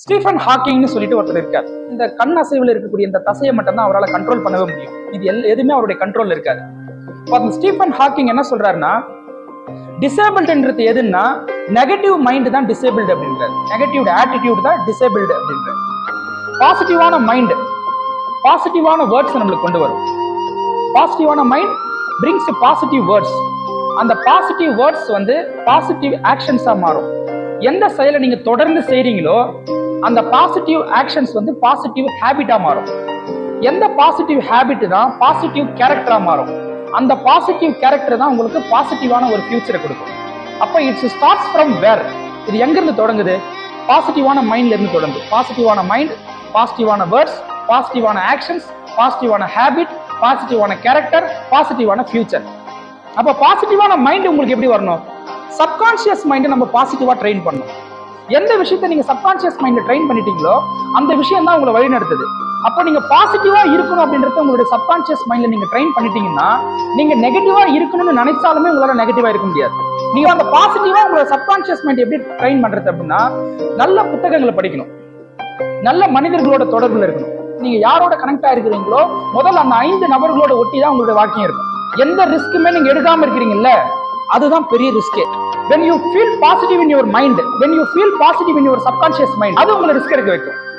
Stephen ஹாக்கிங்னு சொல்லிட்டு ஒருத்தர் இருக்காரு. இந்த கண் அசைவில் இருக்கக்கூடிய இந்த தசையை மட்டும் தான் அவரால் கண்ட்ரோல் பண்ணவே முடியும். இது எதுவுமே அவருடைய கண்ட்ரோல் இருக்காது. ஸ்டீஃபன் ஹாக்கிங் என்ன சொல்றாருன்னா, டிசேபிள்டுன்றது எதுன்னா நெகட்டிவ் மைண்ட் தான் டிசேபிள்டு அப்படின்றாரு. நெகட்டிவ் ஆட்டிடியூட் தான் டிசேபிள்டு அப்படின்றாரு. பாசிட்டிவான மைண்ட் பாசிட்டிவான வேர்ட்ஸ் நம்மளுக்கு கொண்டு வரும். பாசிட்டிவான மைண்ட் பிரிங்ஸ் பாசிட்டிவ் வேர்ட்ஸ். அந்த பாசிட்டிவ் வேர்ட்ஸ் பாசிட்டிவ் ஆக்ஷன்ஸா மாறும். எந்த செயலை நீங்க தொடர்ந்து செய்றீங்களோ அந்த பாசிட்டிவ் ஆக்ஷன்ஸ் பாசிட்டிவ் ஹேபிட்டா மாறும். எந்த பாசிட்டிவ் ஹேபிட் தான் பாசிட்டிவ் கேரக்டரா மாறும். அந்த பாசிட்டிவ் கேரக்டர் தான் உங்களுக்கு பாசிட்டிவான ஒரு ஃபியூச்சரை கொடுக்கும். அப்ப இட்ஸ் ஸ்டார்ட்ஸ் ஃப்ரம் வேர். இது எங்க இருந்து தொடங்குது? பாசிட்டிவான மைண்ட்ல இருந்து தொடங்குது. பாசிட்டிவான மைண்ட், பாசிட்டிவான வேர்ட்ஸ், பாசிட்டிவான ஆக்ஷன்ஸ், பாசிட்டிவான ஹேபிட், பாசிட்டிவான கேரக்டர், பாசிட்டிவான ஃபியூச்சர். அப்ப பாசிட்டிவான மைண்ட் உங்களுக்கு எப்படி வரணும்? சப்கான்சியஸ் மைண்டை நம்ம பாசிட்டிவா ட்ரெயின் பண்ணணும். எந்த விஷயத்தை நீங்க சப்கான்சியஸ் மைண்ட்ல ட்ரெயின் பண்ணிட்டீங்களோ அந்த விஷயம் தான் உங்களை வழி நடத்துது. அப்போ நீங்க பாசிட்டிவா இருக்கணும் அப்படின்றத உங்களுடைய சப்கான்சியஸ் மைண்ட்ல நீங்க ட்ரெயின் பண்ணிட்டீங்கன்னா, நீங்க நெகட்டிவா இருக்கணும்னு நினைச்சாலுமே உங்களால நெகட்டிவா இருக்க முடியாது. நீங்க அந்த பாசிட்டிவா உங்களோட சப்கான்சியஸ் மைண்ட் எப்படி ட்ரெயின் பண்றது அப்படின்னா, நல்ல புத்தகங்களை படிக்கணும், நல்ல மனிதர்களோட தொடர்புல இருக்கணும். நீங்க யாரோட கனெக்டா இருக்கிறீங்களோ முதல்ல அந்த 5 நபர்களோட ஒட்டி தான் உங்களுடைய வாழ்க்கையும் இருக்கும். எந்த ரிஸ்க்குமே நீங்க எடுக்காம இருக்கிறீங்கல்ல, அதுதான் பெரிய ரிஸ்கே. when you feel positive in your mind, when you feel positive in your subconscious mind, அது உங்களை ரிஸ்க் எடுக்க வைக்கும்.